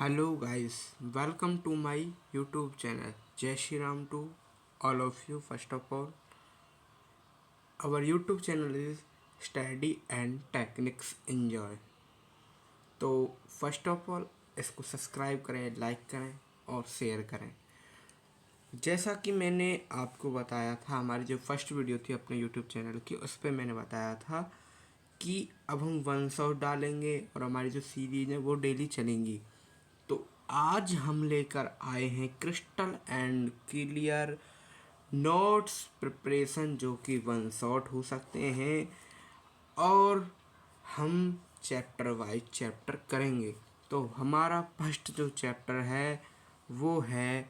Hello guys, welcome to my YouTube channel. Jai Shri Ram to all of you. First of all, our YouTube channel is Study and Techniques Enjoy. तो first of all इसको subscribe करें, like करें और share करें। जैसा कि मैंने आपको बताया था, हमारी जो फर्स्ट वीडियो थी अपने यूट्यूब चैनल की, उस पर मैंने बताया था कि अब हम वन शॉट डालेंगे और हमारी जो सीरीज है वो डेली चलेंगी। तो आज हम लेकर आए हैं crystal and clear notes preparation, जो कि वन शॉट हो सकते हैं और हम चैप्टर वाइज चैप्टर करेंगे। तो हमारा फर्स्ट जो चैप्टर है वो है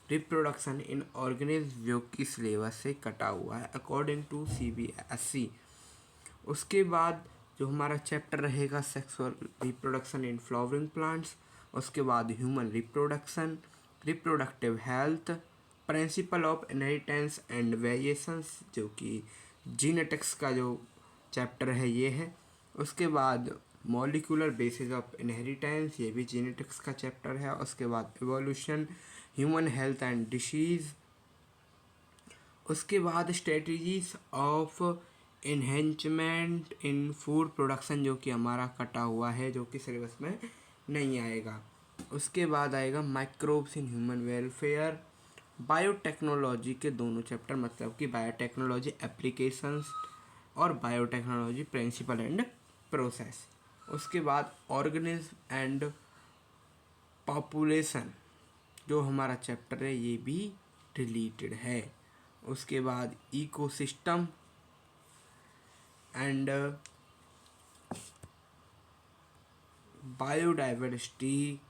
रिप्रोडक्शन इन ऑर्गेनिज्म, जो कि सिलेबस से कटा हुआ है अकॉर्डिंग टू CBSE। उसके बाद जो हमारा चैप्टर रहेगा sexual reproduction in flowering plants. उसके बाद human reproduction, reproductive health, principle of inheritance and variations, जो कि जीनेटिक्स का जो चैप्टर है ये है। उसके बाद मॉलिक्यूलर बेसिस ऑफ इनहेरिटेंस, ये भी जीनेटिक्स का चैप्टर है। उसके बाद evolution, human health and disease. उसके बाद strategies of enhancement in food production, जो कि हमारा कटा हुआ है, जो कि सिलेबस में नहीं आएगा। उसके बाद आएगा microbes in human welfare, biotechnology के दोनों चैप्टर, मतलब कि बायोटेक्नोलॉजी एप्लीकेशंस और बायोटेक्नोलॉजी प्रिंसिपल एंड प्रोसेस। उसके बाद ऑर्गेनिज्म एंड पॉपुलेशन, जो हमारा चैप्टर है ये भी डिलीटेड है। उसके बाद ecosystem and biodiversity,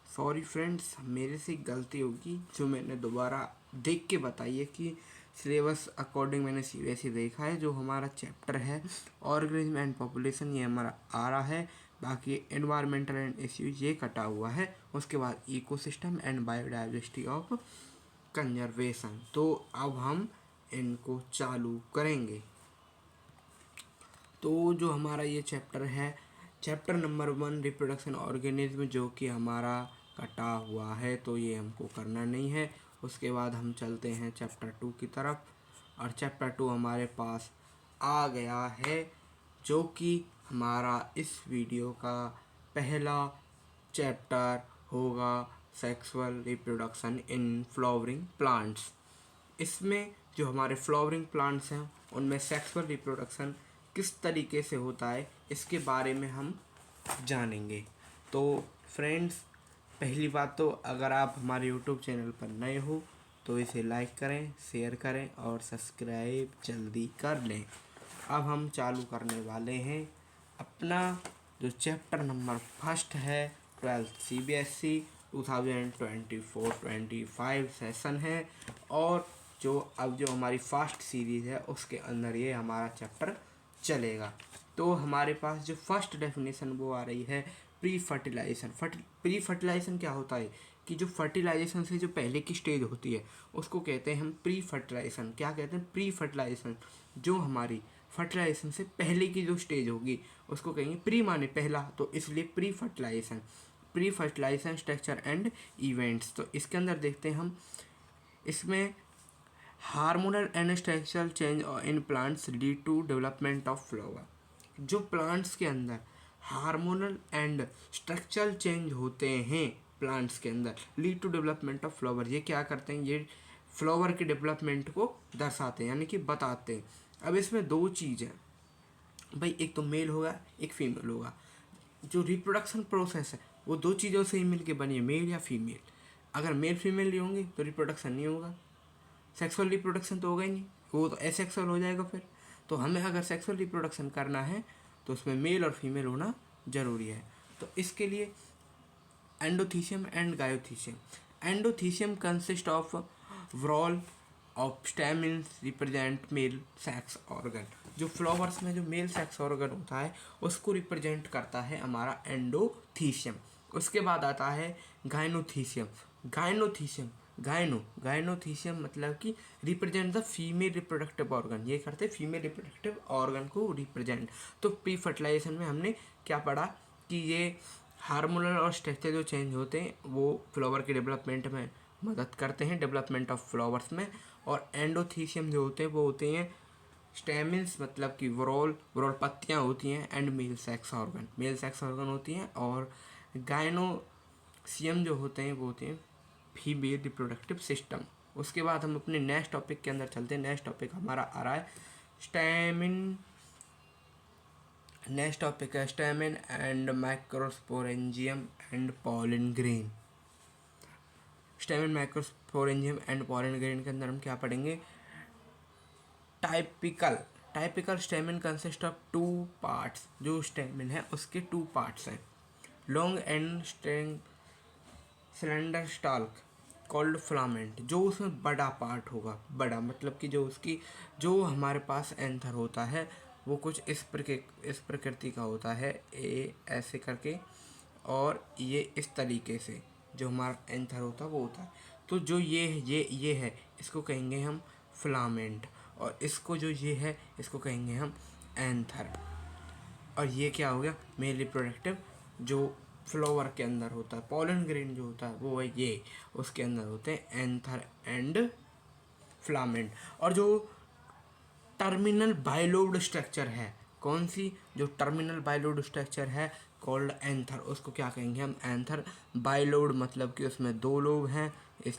sorry friends, मेरे से गलती होगी जो मैंने दोबारा देख के बताई है कि सिलेबस अकॉर्डिंग मैंने CBSE देखा है। जो हमारा चैप्टर है ऑर्गेनिज्म एंड पॉपुलेशन ये हमारा आ रहा है, बाकी एनवायरमेंटल एंड इश्यूज ये कटा हुआ है। उसके बाद ecosystem and biodiversity of conservation. तो अब हम इनको चालू करेंगे। तो जो हमारा ये चैप्टर है, चैप्टर नंबर 1 रिप्रोडक्शन ऑर्गेनिज्म, जो कि हमारा कटा हुआ है, तो ये हमको करना नहीं है। उसके बाद हम चलते हैं चैप्टर 2 की तरफ, और चैप्टर 2 हमारे पास आ गया है, जो कि हमारा इस वीडियो का पहला चैप्टर होगा sexual reproduction in flowering plants. इसमें जो हमारे फ्लावरिंग प्लांट्स हैं उनमें सेक्सुअल रिप्रोडक्शन किस तरीके से होता है इसके बारे में हम जानेंगे। तो फ्रेंड्स, पहली बात तो अगर आप हमारे यूट्यूब चैनल पर नए हो तो इसे लाइक करें, शेयर करें और सब्सक्राइब जल्दी कर लें। अब हम चालू करने वाले हैं अपना जो चैप्टर नंबर फर्स्ट है, 12th CBSE 2024-25 सेशन है, और जो हमारी फर्स्ट सीरीज़ है उसके अंदर ये हमारा चैप्टर चलेगा। तो हमारे पास जो फर्स्ट डेफिनेशन वो आ रही है प्री फर्टिलाइजेशन। प्री फर्टिलाइजेशन क्या होता है कि जो फर्टिलाइजेशन से जो पहले की स्टेज होती है उसको कहते हैं हम प्री फर्टिलाइजेशन। क्या कहते हैं? Pre fertilization. जो हमारी फर्टिलाइजेशन से पहले की जो स्टेज होगी उसको कहेंगे प्री, माने पहला, तो इसलिए pre fertilization. Pre fertilization structure and events. तो इसके अंदर देखते हैं हम, इसमें hormonal and structural change in plants lead to development of flower. जो प्लांट्स के अंदर हार्मोनल एंड स्ट्रक्चरल चेंज होते हैं प्लांट्स के अंदर, lead to development of flower, ये क्या करते हैं? ये फ्लावर के डेवलपमेंट को दर्शाते हैं, यानी कि बताते हैं। अब इसमें दो चीज़ हैं भाई, एक तो मेल होगा, एक फीमेल होगा। जो रिप्रोडक्शन प्रोसेस है वो दो चीज़ों से ही मिलके बनी है, मेल या फीमेल। अगर मेल फीमेल नहीं होंगे तो रिप्रोडक्शन नहीं होगा, सेक्सुअल रिप्रोडक्शन तो होगा ही नहीं, वो तो एसेक्सुअल हो जाएगा फिर। तो हमें अगर सेक्सुअल रिप्रोडक्शन करना है तो उसमें मेल और फीमेल होना ज़रूरी है। तो इसके लिए androecium and gynoecium. Androecium consist of whorl of stamens represent male sex organ. जो फ्लावर्स में जो मेल सेक्स ऑर्गन होता है उसको रिप्रेजेंट करता है हमारा एंडोथीसियम। उसके बाद आता है गायनोथीसियम। गायनोथीसियम गाइनोथीसियम मतलब कि represent the female reproductive organ, ये करते फीमेल रिप्रोडक्टिव ऑर्गन को रिप्रेजेंट। तो प्री फर्टिलाइजेशन में हमने क्या पढ़ा कि ये हार्मोनल और स्ट्रक्चर जो चेंज होते हैं वो फ्लावर के डेवलपमेंट में मदद करते हैं, डेवलपमेंट ऑफ फ्लावर्स में। और एंडोथीसियम जो होते हैं वो होते हैं स्टेमिन्स मतलब कि वरोल पत्तियाँ होती हैं, एंड मेल सेक्स ऑर्गन होती हैं। और गाइनोसियम जो होते हैं वो होते हैं फीमेल रिप्रोडक्टिव सिस्टम। उसके बाद हम अपने नेक्स्ट टॉपिक के अंदर चलते हैं। नेक्स्ट टॉपिक हमारा आ रहा है स्टेमिन। नेक्स्ट टॉपिक है stamen and microsporangium and pollen grain. Stamen, microsporangium and pollen grain के अंदर हम क्या पढ़ेंगे? Typical stamen consist of 2 parts. जो स्टेमिन है उसके 2 पार्ट्स हैं, long and cylinder stalk called filament. जो उसमें बड़ा पार्ट होगा, बड़ा मतलब कि जो हमारे पास एंथर होता है वो कुछ इस प्रकृति का होता है, ऐसे करके, और ये इस तरीके से जो हमारा एंथर होता है वो होता है। तो जो ये है इसको कहेंगे हम फिलामेंट, और इसको जो ये है इसको कहेंगे हम एंथर। और ये क्या हो गया? मेल रिप्रोडक्टिव जो फ्लावर के अंदर होता है। पॉलन ग्रेन जो होता है वो है ये, उसके अंदर होते हैं एंथर एंड फिलामेंट। और जो टर्मिनल बाइलोब्ड स्ट्रक्चर है, कौन सी? जो टर्मिनल बाइलोब्ड स्ट्रक्चर है कॉल्ड एंथर, उसको क्या कहेंगे हम? एंथर। बाइलोब्ड मतलब कि उसमें 2 लोब हैं, इस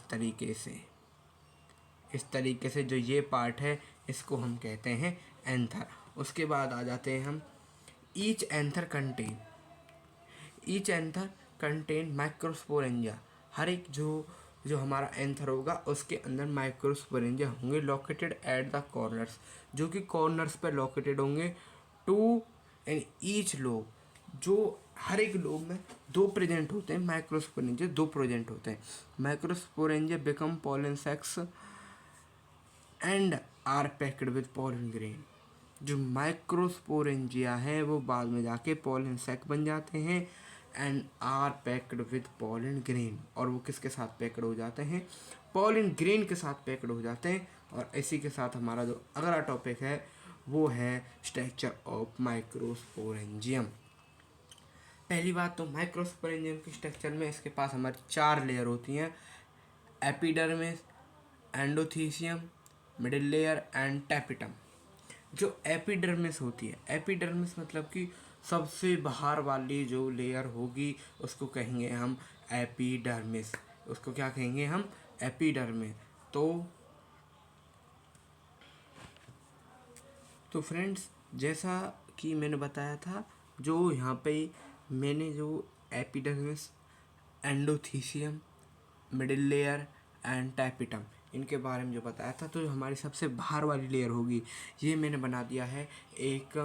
तरीके से जो ये पार्ट है इसको हम कहते हैं एंथर। उसके बाद आ जाते हैं हम ईच एंथर कंटेन माइक्रोस्पोरेंजिया। हर एक जो हमारा एंथर होगा उसके अंदर माइक्रोस्पोरेंजिया होंगे, लोकेटेड एट द कॉर्नर्स, जो कि कॉर्नर्स पर लोकेटेड होंगे। 2 इन ईच लोब, जो हर एक लोब में 2 प्रेजेंट होते हैं। माइक्रोस्पोरेंजिया 2 प्रेजेंट होते हैं। Microsporangia become pollen sacs and are packed with pollen grain. जो माइक्रोस्पोरेंजिया है वो बाद में जाके पॉलन सैक बन जाते हैं, and are packed with pollen grain. और वो किसके साथ पैक्ड हो जाते हैं? पॉलन ग्रेन के साथ पैक्ड हो जाते हैं। और इसी के साथ हमारा जो अगला टॉपिक है वो है स्ट्रक्चर ऑफ माइक्रोस्पोरेंजियम। पहली बात तो माइक्रोस्पोरेंजियम के स्ट्रक्चर में इसके पास हमारी 4 लेयर होती हैं, epidermis, endothecium, middle layer and tapetum. जो एपिडर्मिस होती है, एपिडर्मिस मतलब कि सबसे बाहर वाली जो लेयर होगी उसको कहेंगे हम एपिडर्मिस। उसको क्या कहेंगे हम? एपिडर्मिस। तो फ्रेंड्स, जैसा कि मैंने बताया था, जो यहाँ पे मैंने जो epidermis, endothecium, middle layer and tapetum इनके बारे में जो बताया था, तो हमारी सबसे बाहर वाली लेयर होगी, ये मैंने बना दिया है एक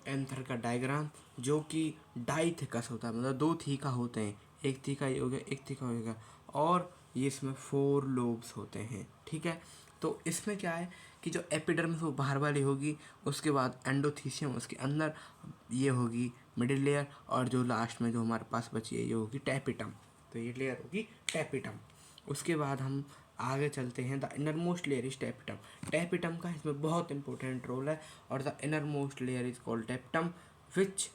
एंथर का डायग्राम, जो कि डाइथिकस होता है, मतलब 2 थीका होते हैं, एक थीका ये हो गया, एक थीका हो गया, और ये इसमें 4 लोब्स होते हैं। ठीक है, तो इसमें क्या है कि जो एपिडर्मिस वो बाहर वाली होगी, उसके बाद एंडोथीसियम उसके अंदर, ये होगी मिडिल लेयर, और जो लास्ट में जो हमारे पास बची है ये होगी टैपिटम। तो ये लेयर होगी टैपिटम। उसके बाद हम आगे चलते हैं, the inner most layer is tapetum. Tapetum का इसमें बहुत इंपॉर्टेंट रोल है, और the inner most layer is called tapetum, which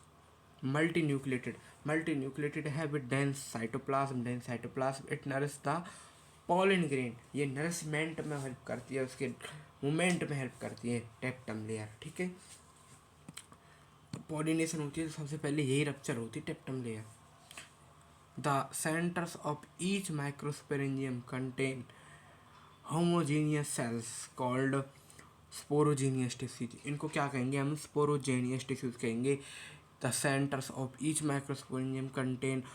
multi nucleated है with dense cytoplasm. It nourish the pollen grain. ये नरिशमेंट में हेल्प करती है, उसके मूवमेंट में हेल्प करती है टैपिटम लेयर। ठीक है, पॉलिनेशन होती है तो सबसे पहले यही रप्चर होती है tapetum layer. The centers of each microsporangium contain homogeneous cells called sporogenous tissues. इनको क्या कहेंगे हम? sporogenous tissues कहेंगे। The centers of each microsporangium contain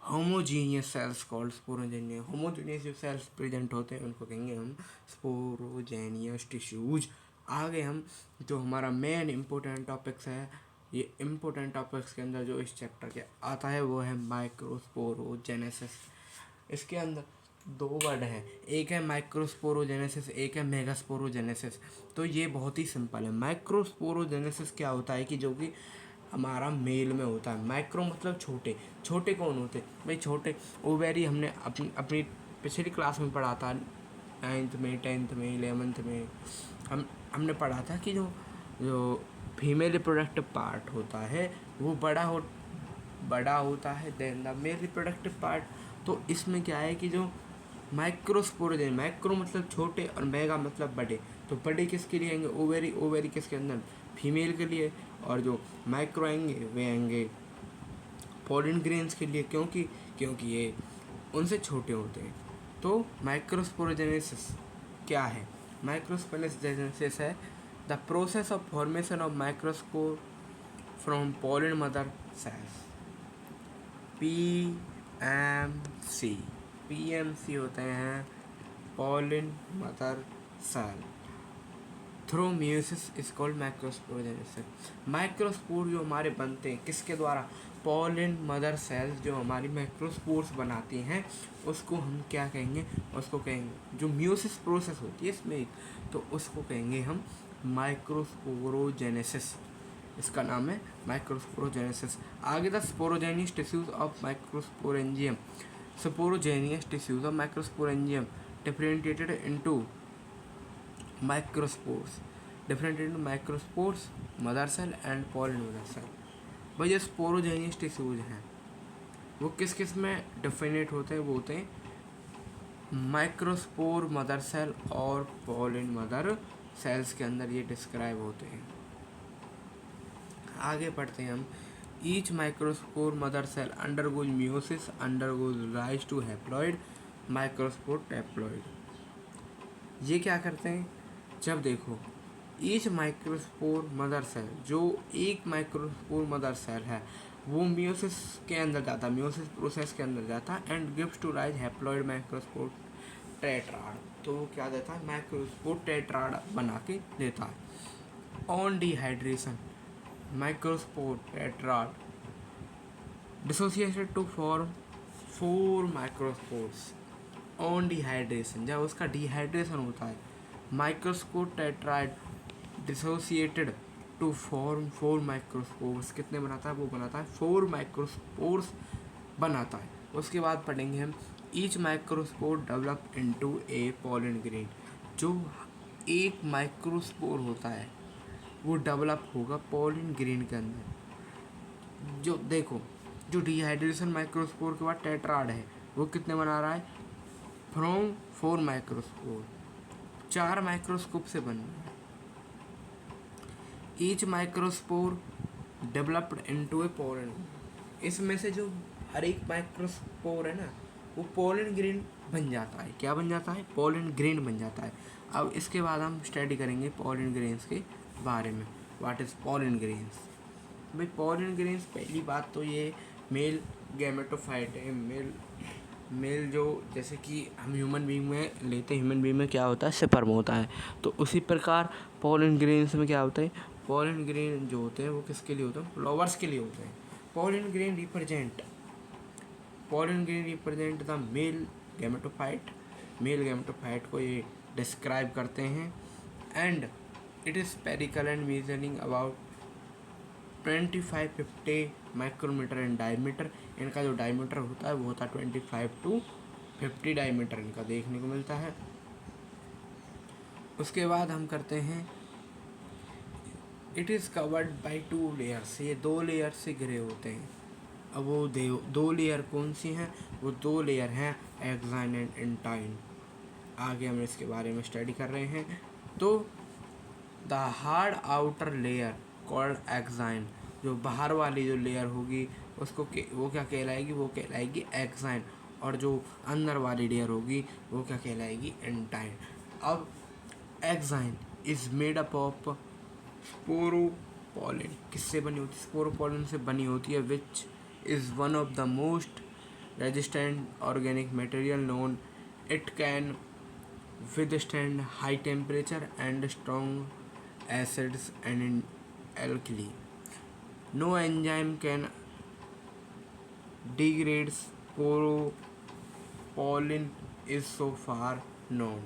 homogeneous cells called sporogenous. homogeneous जो cells present होते हैं उनको कहेंगे हम sporogenous tissues। आगे हम जो हमारा मेन इम्पोर्टेंट टॉपिक्स है, ये इम्पोर्टेंट टॉपिक्स के अंदर जो इस चैप्टर के आता है वो है माइक्रोस्पोरोजेनेसिस। इसके अंदर 2 वर्ड हैं, एक है माइक्रोस्पोरोजेनेसिस, एक है मेगास्पोरोजेनेसिस। तो ये बहुत ही सिंपल है। माइक्रोस्पोरोजेनेसिस क्या होता है कि जो कि हमारा मेल में होता है। माइक्रो मतलब छोटे। छोटे कौन होते? भाई छोटे ओवेरी हमने अपनी पिछली क्लास में पढ़ा था, 9th में, 10th में, 11th में हमने पढ़ा था कि जो जो फीमेल रिप्रोडक्टिव पार्ट होता है वो बड़ा होता है then the male reproductive part. तो इसमें क्या है कि जो माइक्रोस्पोरोजेनी, माइक्रो मतलब छोटे और मेगा मतलब बड़े, तो बड़े किसके लिए आएंगे, ओवेरी, ओवेरी किसके अंदर, फीमेल के लिए, और जो माइक्रो आएंगे वे आएंगे पॉलन ग्रेन्स के लिए, क्योंकि ये उनसे छोटे होते हैं। तो माइक्रोस्पोरोजेनेसिस क्या है, माइक्रोस्पोरोजेनेसिस है the process of formation of microspore from pollen mother cells. PMC होते हैं pollen mother cell through meiosis is called microsporogenesis. Microspore जो हमारे बनते हैं किसके द्वारा, पॉलन मदर सेल्स जो हमारी माइक्रोस्पोर्स बनाती हैं उसको हम क्या कहेंगे, उसको कहेंगे जो म्यूसिस प्रोसेस होती है इसमें, तो उसको कहेंगे हम माइक्रोस्पोरोजेनेसिस। इसका नाम है माइक्रोस्पोरोजेनेसिस। आगे the sporogenous tissues of microsporangium, sporogenous tissues of microsporangium differentiated into microspores, mother cell and pollen mother cell. भाई जो स्पोरोजेनियस टिश्यूज हैं वो किस किस में डिफरेंशिएट होते हैं, वो होते हैं माइक्रोस्पोर मदर सेल और पॉलन मदर सेल्स के अंदर ये डिस्क्राइब होते हैं। आगे पढ़ते हैं हम। Each microspore mother cell undergoes meiosis, undergoes rise to haploid microspore haploid. ये क्या करते हैं, जब देखो ईच माइक्रोस्पोर मदर सेल, जो एक माइक्रोस्पोर मदर सेल है वो म्यूसिस के अंदर जाता है, म्यूसिस प्रोसेस के अंदर जाता है and gives to rise haploid microspore tetrad. तो वो क्या देता है, माइक्रोस्पोर टेट्राड बना के देता है। On dehydration microspore tetrad dissociated to form 4 microspores. On dehydration, जब उसका डिहाइड्रेशन होता है microspore tetrad dissociated to form 4 microspores. कितने बनाता है, वो बनाता है 4 माइक्रोस्पोर्स बनाता है। उसके बाद पढ़ेंगे हम ईच माइक्रोस्पोर डेवलप इनटू ए पॉलन ग्रेन। जो एक माइक्रोस्पोर होता है वो डेवलप होगा पॉलन ग्रेन के अंदर। जो देखो जो डिहाइड्रेशन माइक्रोस्पोर के बाद टेट्राड है वो कितने बना रहा है, फ्रॉम 4 माइक्रोस्पोर, 4 माइक्रोस्कोप से बन रहा है। ईच माइक्रोस्पोर डेवलप्ड इनटू ए पॉलन, इसमें से जो हर एक माइक्रोस्पोर है ना वो पॉलन ग्रेन बन जाता है। क्या बन जाता है, पॉलन ग्रेन बन जाता है। अब इसके बाद हम स्टडी करेंगे पॉलन ग्रेन्स के बारे में। What is pollen grains. भाई पॉलन ग्रेन्स, पहली बात तो ये मेल गैमेटोफाइट है। मेल जो जैसे कि हम ह्यूमन बीइंग में लेते हैं, ह्यूमन बीइंग में क्या होता है, स्पर्म होता है। तो उसी प्रकार पॉलन ग्रेन्स में क्या होता है, पॉलन ग्रेन जो होते हैं वो किसके लिए होते हैं, फ्लावर्स के लिए होते हैं। Pollen grain represent the male gametophyte, male gametophyte को ये डिस्क्राइब करते हैं। And it is spherical and measuring about 25-50 micrometer in diameter. इनका जो डायमीटर होता है वो होता है 25 to 50 डायमीटर इनका देखने को मिलता है। उसके बाद हम करते हैं it is covered by 2 layers, ये 2 लेयर से घिरे होते हैं। अब वो 2 लेयर कौन सी हैं, वो 2 लेयर हैं एक्साइन एंड इंटाइन। आगे हम इसके बारे में स्टडी कर रहे हैं। तो the hard outer layer called exine, जो बाहर वाली जो लेयर होगी उसको वो क्या कहलाएगी, वो कहलाएगी एक्साइन। और जो अंदर वाली लेयर होगी वो क्या कहलाएगी, इंटाइन। अब exine is made up of sporopollenin, किससे बनी होती है, स्पोरोपोलिन से बनी होती है, which is one of the most resistant organic material known. It can withstand high temperature and strong acids and alkali. No enzyme can degrade sporopollen is so far known.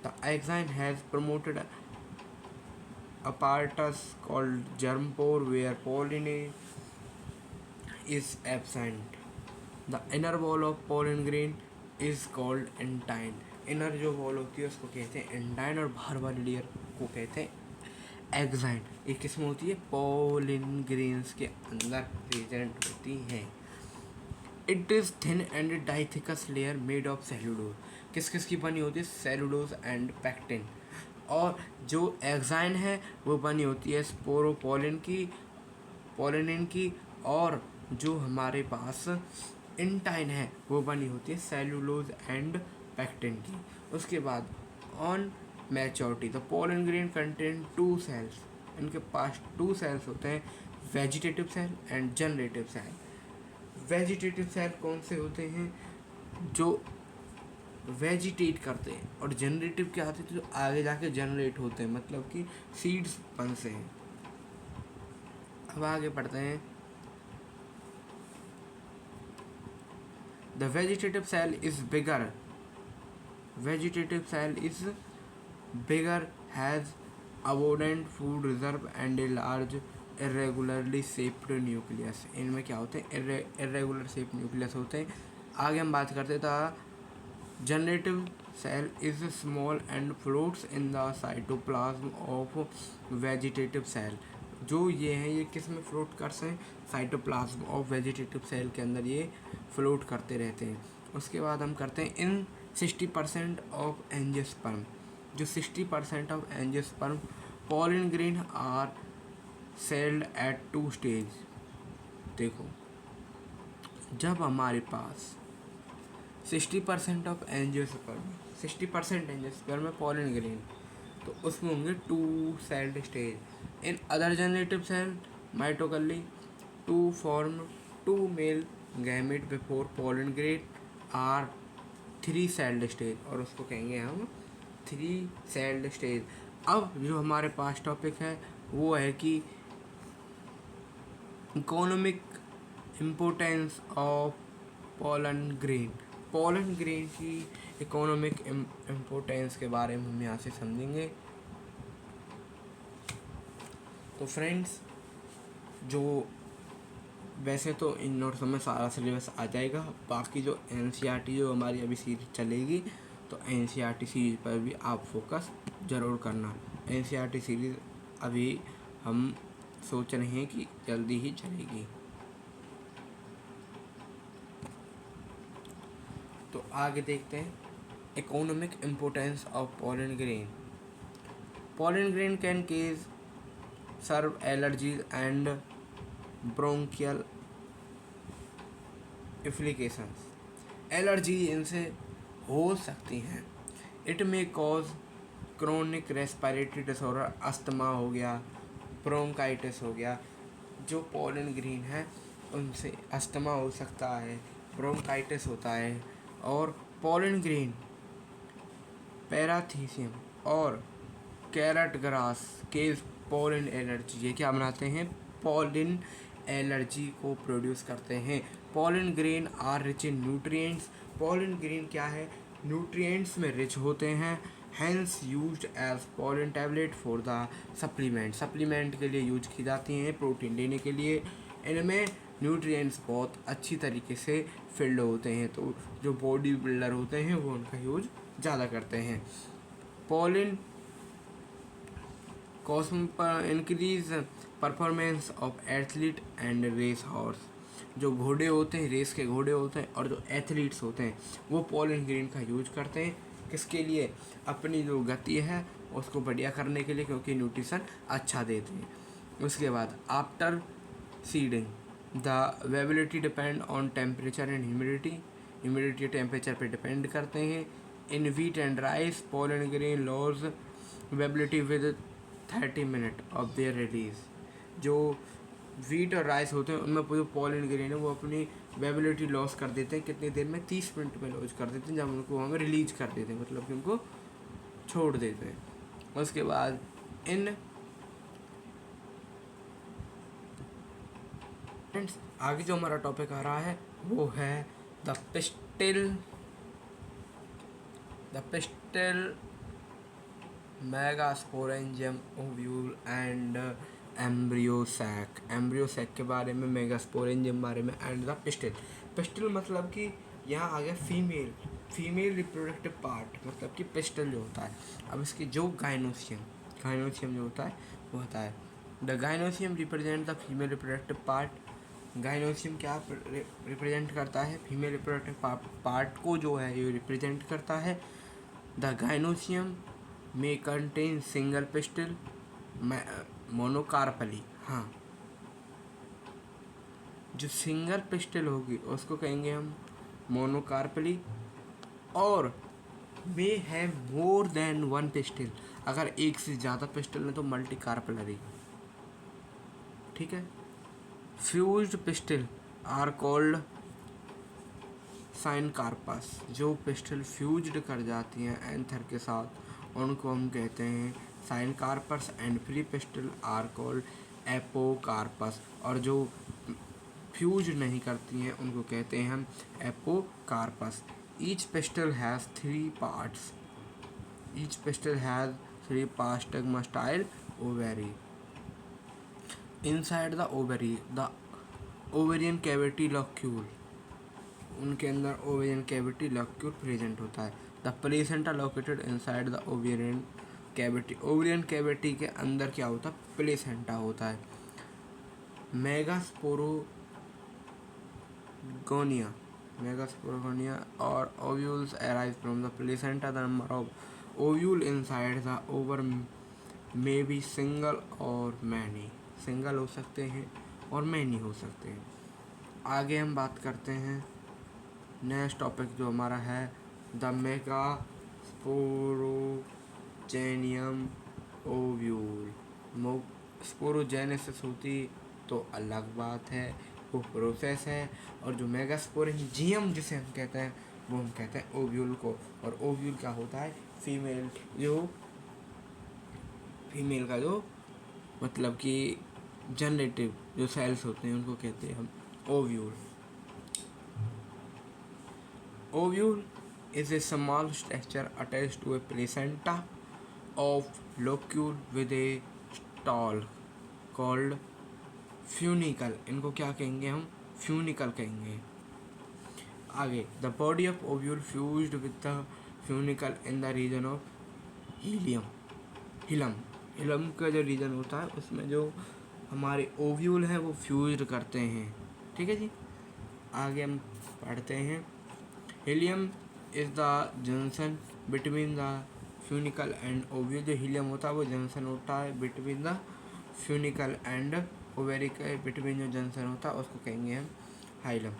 The axine has promoted apparatus called germ pore where pollen is absent. The inner wall of pollen grain is called एंटाइन। Inner जो wall होती है उसको कहते हैं एंटाइन, और बाहर वाली layer को कहते हैं एक्साइन। ये किसमें होती है? पोलिन ग्रेन्स के अंदर प्रेजेंट होती हैं। It is thin and डाइथिकस layer made of cellulose. किस किस की बनी होती है? Cellulose and pectin. और जो एक्साइन है वो बनी होती है स्पोरोपोलिन की, पोलिनिन की, और जो हमारे पास इंटाइन है वो बनी होती है सेलुलोज एंड पैक्टिन की। उसके बाद on maturity the pollen grain contain 2 cells. इनके पास 2 सेल्स होते हैं, vegetative cell and generative cell. Vegetative cell कौन से होते हैं? जो वेजिटेट करते हैं, और जनरेटिव क्या होते हैं? जो आगे जाके जनरेट होते हैं, मतलब कि सीड्स बनते हैं। अब आगे पढ़ते हैं। The vegetative cell is bigger. Vegetative cell is bigger, has abundant food reserve and a large irregularly shaped nucleus. इनमें क्या होते हैं? irregular shaped nucleus होते हैं। आगे हम बात करते था generative cell is small and floats in the cytoplasm of vegetative cell. जो ये हैं ये किस में फ्लोट करते हैं? साइटोप्लाज्म ऑफ वेजिटेटिव सेल के अंदर ये फ्लोट करते रहते हैं। उसके बाद हम करते हैं इन 60% ऑफ एंजियोस्पर्म। जो 60% of angiosperm pollen grain are celled at 2 stage. देखो, जब हमारे पास 60% ऑफ एंजियोस्पर्म, 60% एंजियोस्पर्म में पोलन ग्रेन, तो उसमें होंगे 2 celled stage. In other generative cell mitochondria to form 2 male gamete before pollen grain are 3 celled stage, और उसको कहेंगे हम 3 सेल्ड स्टेज। अब जो हमारे पास टॉपिक है वो है कि economic importance of pollen grain. Pollen grain की इकोनॉमिक इम्पोर्टेंस के बारे में हम यहाँ से समझेंगे। तो फ्रेंड्स, जो वैसे तो इन नोट्सों में सारा सिलेबस आ जाएगा, बाकी जो एनसीईआरटी जो हमारी अभी सीरीज चलेगी, तो एनसीईआरटी सीरीज पर भी आप फोकस ज़रूर करना। एनसीईआरटी सीरीज अभी हम सोच रहे हैं कि जल्दी ही चलेगी। तो आगे देखते हैं economic importance of pollen grain. Pollen grain can cause severe allergies and bronchial applications. Allergy इनसे हो सकती हैं। It may cause chronic respiratory disorder, asthma हो गया, ब्रोंकाइटिस हो गया। जो पोलन ग्रीन है उनसे अस्थमा हो सकता है, ब्रोंकाइटिस होता है। और पोलन ग्रीन पैराथीसियम और कैरट ग्रास के पोलन एलर्जी, ये क्या बनाते हैं? पोलन एलर्जी को प्रोड्यूस करते हैं। Pollen grain are rich in nutrients. Pollen grain क्या है? न्यूट्रिएंट्स में रिच होते हैं। Hence used as pollen tablet for the supplement. Supplement के लिए यूज की जाती हैं, प्रोटीन लेने के लिए। इनमें न्यूट्रिएंट्स बहुत अच्छी तरीके से फिल्ड होते हैं, तो जो बॉडी बिल्डर होते हैं वो उनका यूज ज़्यादा करते हैं। Pollen increase performance of athlete and race horse. जो घोड़े होते हैं, रेस के घोड़े होते हैं, और जो एथलीट्स होते हैं वो पोलन ग्रेन का यूज करते हैं। किसके लिए? अपनी जो गति है उसको बढ़िया करने के लिए, क्योंकि न्यूट्रिशन अच्छा देते हैं। उसके बाद after seeding the availability depend on temperature and humidity. Humidity temperature पे डिपेंड करते हैं। In wheat and rice pollen grain loss availability with 30 minute of their release. जो व्हीट और राइस होते हैं उनमें जो पोलन ग्रेन है वो अपनी वेबिलिटी लॉस कर देते हैं। कितनी देर में? 30 मिनट में लॉस कर देते हैं, जब उनको हमें रिलीज कर देते हैं, मतलब कि उनको छोड़ देते हैं। उसके बाद इन आगे जो हमारा टॉपिक आ रहा है वो है the pistil megasporangium ovule and embryo sac. Embryo sac के बारे में, मेगास्पोरेंजियम बारे में, एंड द पिस्टिल। पिस्टिल मतलब कि यहाँ आ गया फीमेल रिप्रोडक्टिव पार्ट, मतलब कि पिस्टल जो होता है। अब इसके जो गाइनोसियम जो होता है वो होता है, the gynoecium represent the female reproductive part. Gynoecium क्या रिप्रेजेंट करता है? फीमेल रिप्रोडक्टिव पार्ट को जो है ये रिप्रेजेंट करता है। द गाइनोसियम में कंटेन सिंगल पिस्टल मोनोकार्पली। हाँ, जो सिंगल पिस्टल होगी उसको कहेंगे हम मोनोकार्पली, और वे है मोर देन वन पिस्टल। अगर एक से ज़्यादा पिस्टल है तो मल्टी कार्पलरी। ठीक है। Fused pistil are called syncarpous. जो पिस्टल फ्यूज्ड कर जाती हैं एंथर के साथ उनको हम कहते हैं syncarpous, and free pistil are called apocarpous. और जो फ्यूज नहीं करती हैं उनको कहते हैं हम apocarpous. Each pistil has 3 parts. Each pistil has 3 parts stigma style ovary. Inside the ovary the ovarian cavity locule. उनके अंदर ओवेरियन कैविटी लॉक्यूल प्रेजेंट होता है। The placenta located inside the ovarian cavity. Ovarian cavity के अंदर क्या होता है? Placenta होता है। मेगास्पोरोगोनिया और ovules arise from the placenta. The number of ovule inside the over may be single और मैनी। सिंगल हो सकते हैं और मैनी हो सकते हैं। आगे हम बात करते हैं नेक्स्ट टॉपिक जो हमारा है द मेगास्पोरोजेनियम ओव्यूल। स्पोरोजेनेसिस होती तो अलग बात है, वो प्रोसेस है। और जो मेगास्पोरेंजियम जिसे हम कहते हैं वो हम कहते हैं ओव्यूल को। और ओव्यूल क्या होता है? फीमेल का जो मतलब कि जनरेटिव जो सेल्स होते हैं उनको कहते हैं हम ovule. Ovule is a small structure attached to a placenta of locule with a stalk called funicle। इनको क्या कहेंगे हम? फ्यूनिकल कहेंगे। आगे the body of ovule fused with the funicle in the region of hilum का जो reason होता है उसमें जो हमारे ओव्यूल हैं वो फ्यूज्ड करते हैं। ठीक है जी। आगे हम पढ़ते हैं hilum is the junction between the funicle and ovule. जो हीलियम होता है वो जंक्शन होता है between the funicle and ovary के बिटवीन जो जंक्शन होता है उसको कहेंगे हम hilum.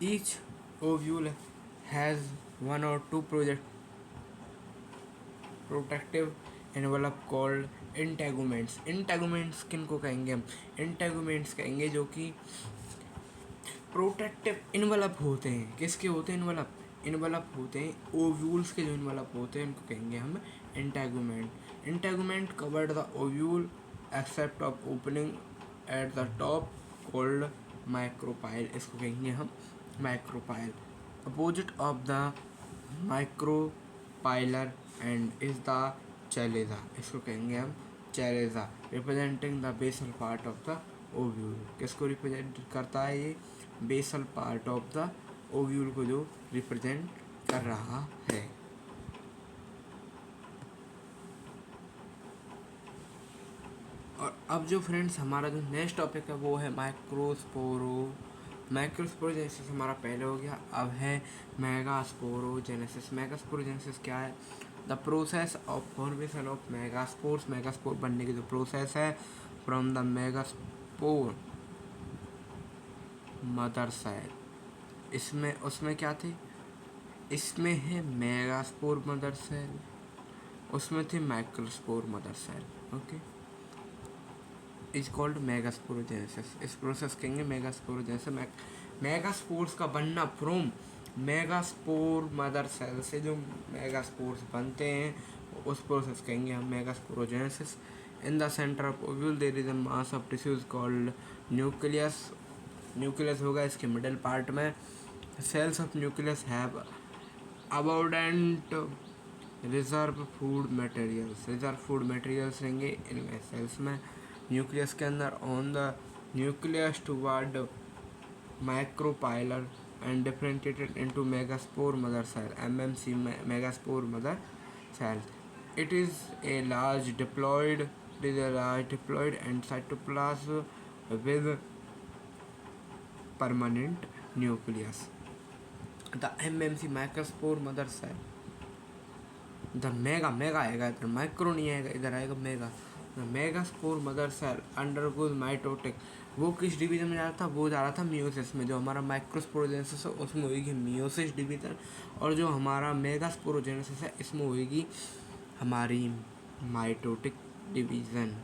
Each ovule has 1 or 2 protective envelope called integuments. Integuments किन को कहेंगे हम? इंटेगुमेंट्स कहेंगे जो कि प्रोटेक्टिव इनवलप होते हैं। किसके होते हैं? इनवलप होते हैं ओव्यूल्स के। जो इनवलप होते हैं उनको कहेंगे हम integument. Integument covered the ovule except of opening at the top called micropyle. इसको कहेंगे हम micropyle. Opposite of the micropylar end is the chalaza. इसको कहेंगे हम chalaza. Representing the basal part of the ovule. किसको रिप्रेजेंट करता है? ये basal part of the ovule को जो रिप्रेजेंट कर रहा है। और अब जो फ्रेंड्स हमारा जो नेक्स्ट टॉपिक है वो है माइक्रोस्पोरोजेनेसिस। हमारा पहले हो गया, अब है मेगास्पोरोजेनेसिस। मेगास्पोरोजेनेसिस क्या है? The process of formation of megaspores. Megaspore बनने की जो प्रोसेस है from the megaspore mother cell. उसमें क्या थे? इसमें है मेगास्पोर मदर सेल, उसमें थी microspore mother cell. Okay, is called megasporogenesis. इस प्रोसेस कहेंगे मेगास्पोरोजेनेसिस। मेगास्पोर्स का बनना फ्रॉम मेगास्पोर मदर सेल से जो मेगास्पोर्स बनते हैं उस प्रोसेस कहेंगे हम megasporogenesis. In the centre of ovule there is a mass of tissues called nucleus. Nucleus होगा इसके मिडल पार्ट में। Cells of nucleus have abundant reserve food materials रहेंगे इनमें सेल्स में, न्यूक्लियस के अंदर। On the nucleus toward micropylar and differentiated into megaspore mother cell (MMC) megaspore mother cell. It is a large diploid and cytoplasm with permanent nucleus. The MMC microspore mother cell, the mega आएगा इधर, micro नहीं आएगा, इधर आएगा mega. The megaspore mother cell undergoes mitotic. वो किस division में जा रहा था? वो जा रहा था मियोसिस में। जो हमारा माइक्रोस्पोरोजेनेसिस है उसमें होगी मियोसिस डिवीजन, और जो हमारा मेगास्पोरोजेनेसिस है इसमें होगी हमारी mitotic division,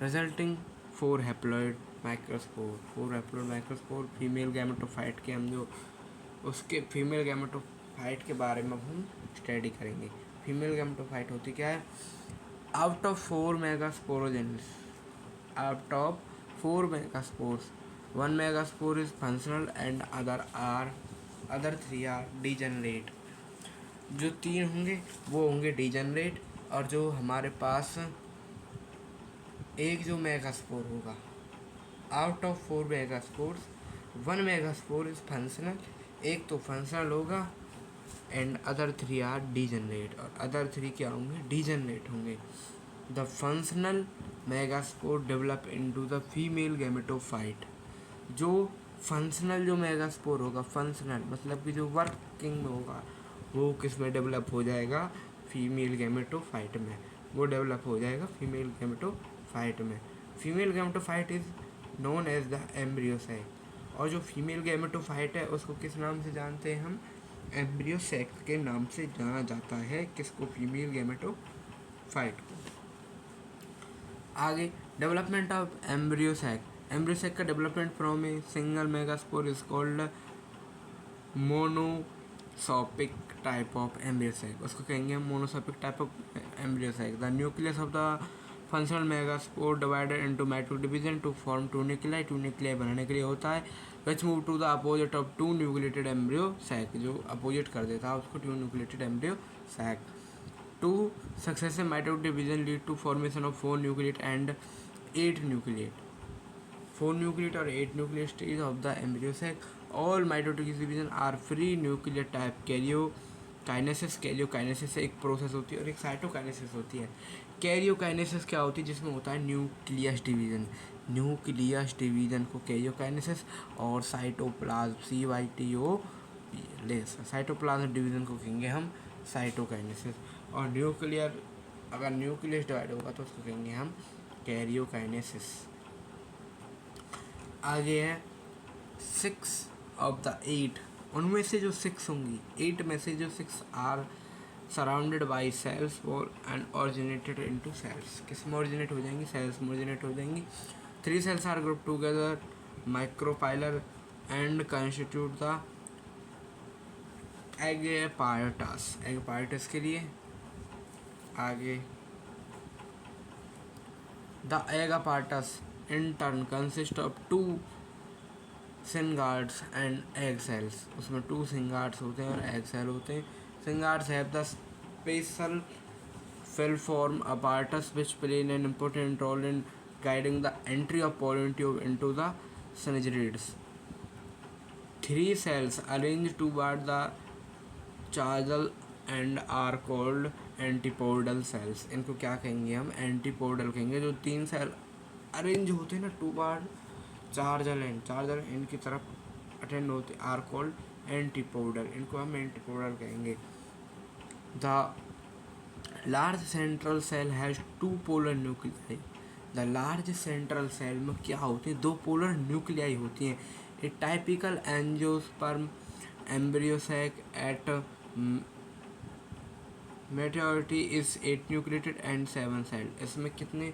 resulting 4 haploid microspore. 4 haploid microspore female gametophyte के हम जो उसके फीमेल गैमेटोफाइट के बारे में हम स्टडी करेंगे। फीमेल गैमेटोफाइट होती क्या है? Out of 4 megaspores, out of 4 megaspores 1 megaspore is functional and other 3 are degenerate. जो 3 होंगे वो होंगे डिजेनरेट, और जो हमारे पास एक जो मेगास्पोर होगा, out of 4 megaspores 1 megaspore is functional, एक तो फंक्शनल होगा, एंड अदर 3 आर डिजेनरेट, और अदर 3 क्या होंगे? डिजेनरेट होंगे। The functional megaspore develop into the female gametophyte. जो फंक्शनल जो मेगास्पोर होगा, फंक्शनल मतलब कि जो वर्किंग में होगा, वो किस में डेवलप हो जाएगा? फीमेल गैमेटोफाइट में। वो डेवलप हो जाएगा फीमेल गैमेटोफाइट में। Female gametophyte is known as the embryo sac. और जो फीमेल गैमेटोफाइट है उसको किस नाम से जानते हैं हम? एम्ब्रियो सैक के नाम से जाना जाता है। किसको? फीमेल गैमेटोफाइट को। आगे development of embryo sac. Embryo sac का development from a single megaspore is called monosporic type of embryo sac. उसको कहेंगे हम monosporic type of embryo sac. The nucleus of the functional megaspore divided into mitotic division to form 2 nuclei. 2 nuclei बनाने के लिए होता है, which move to the opposite of 2 nucleated embryo sac. जो opposite कर देता है उसको 2 nucleated embryo sac. 2 successive mito division lead to formation of 4 nucleate and 8 nucleate. 4 nucleate और 8 nucleate stage of the embryo sac. All mitotic division are free nuclear type. Karyokinesis एक प्रोसेस होती है और एक साइटोकाइनेसिस होती है। कैरियोकाइनेसिस क्या होती है? जिसमें होता है न्यूक्लियस डिवीजन। न्यूक्लियस डिवीजन को कैरियोकाइनेसिस, और साइटोप्लाज्म CYTO साइटोप्लाज्म डिवीजन को कहेंगे हम साइटोकाइनेसिस। और न्यूक्लियर अगर न्यूक्लियस डिवाइड होगा तो उसको कहेंगे हम कैरियोकाइनेसिस। आगे है 6 ऑफ द 8। उनमें से जो 6 होंगी, 8 में से जो 6 आर सराउंडेड बाई सेल्स और एंड ऑरिजिनेटेड इनटू सेल्स। किस में ऑरिजिनेट हो जाएंगी? सेल्स में ऑरिजिनेट हो जाएंगी। 3 cells are group together micropylar end constitute the egg apparatus. Egg apparatus के लिए आगे the egg apparatus in turn consist of 2 syngards and egg cells। उसमें 2 syngards होते हैं और egg cell होते हैं। syngards have the special filiform apparatus which play an important role in guiding the entry of pollen tube into the syncytids। 3 cells arranged toward the chargal and are called antipodal cells। इनको क्या कहेंगे हम? Antipodal कहेंगे। जो 3 cell arrange होते हैं ना, 2 बार चार्जल and की तरफ अटेंड होते, आर कॉल्ड एंटीपोडल। इनको हम एंटीपोडल कहेंगे। The large central cell has 2 polar nuclei. The large central cell में क्या होती है? 2 पोलर न्यूक्लियाई होती हैं। A typical angiosperm embryo sac at maturity is 8 nucleated and 7 celled. इसमें कितने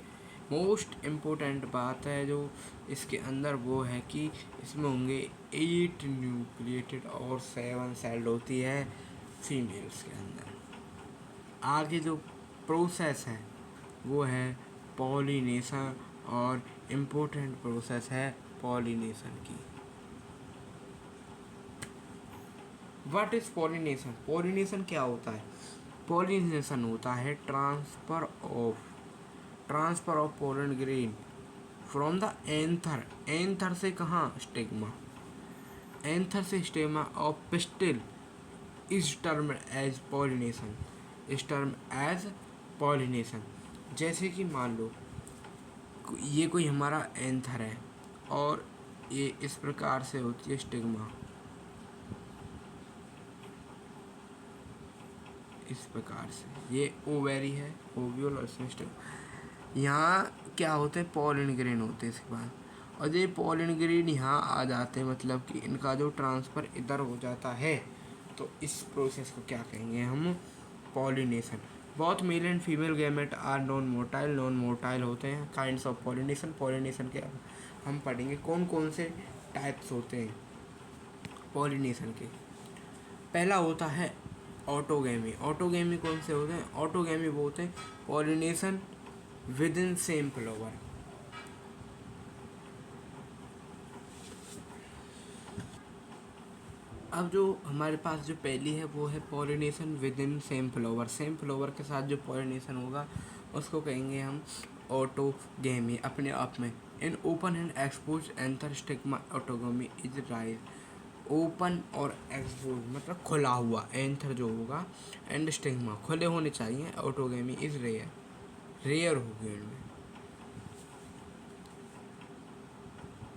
मोस्ट इम्पोर्टेंट बात है जो इसके अंदर वो है कि इसमें होंगे 8 न्यूक्लिएटेड और 7 सेल्ड होती है फीमेल्स के अंदर। आगे जो प्रोसेस है वो है पॉलिनेशन, और इम्पोर्टेंट प्रोसेस है पॉलिनेशन की। What is pollination? पॉलिनेशन क्या होता है? पॉलिनेशन होता है transfer of pollen grain from the anther, anther से कहाँ, स्टिग्मा, एंथर से stigma of pistil is term as pollination, is term as pollination. जैसे कि मान लो ये कोई हमारा एंथर है और ये इस प्रकार से होती है स्टिग्मा, इस प्रकार से ये ओवेरी है, ओव्यूल, और इसमें स्टिग्मा। यहाँ क्या होते हैं, पॉलन ग्रेन होते हैं इसके बाद, और ये पॉलन ग्रेन यहाँ आ जाते हैं, मतलब कि इनका जो ट्रांसफ़र इधर हो जाता है, तो इस प्रोसेस को क्या कहेंगे हम, pollination. Both male and female gamete are non motile, non motile होते हैं काइंड्स ऑफ पॉलिनेशन। पॉलिनेशन के हम पढ़ेंगे कौन कौन से टाइप्स होते हैं पॉलिनेशन के। पहला होता है ऑटोगैमी। ऑटोगैमी कौन से होते हैं, ऑटोगैमी वो होते हैं pollination with in same flower. अब जो हमारे पास जो पहली है वो है pollination with in same flower. Same flower के साथ जो पॉलिनेशन होगा उसको कहेंगे हम ऑटोगैमी अपने आप में। In open and expose anther stigma autogamy is rise. Open और एक्सपोज मतलब खुला हुआ एंथर जो होगा एंड स्टिग्मा खुले होने चाहिए, ऑटोगैमी इज रेयर, रेयर होगी इनमें।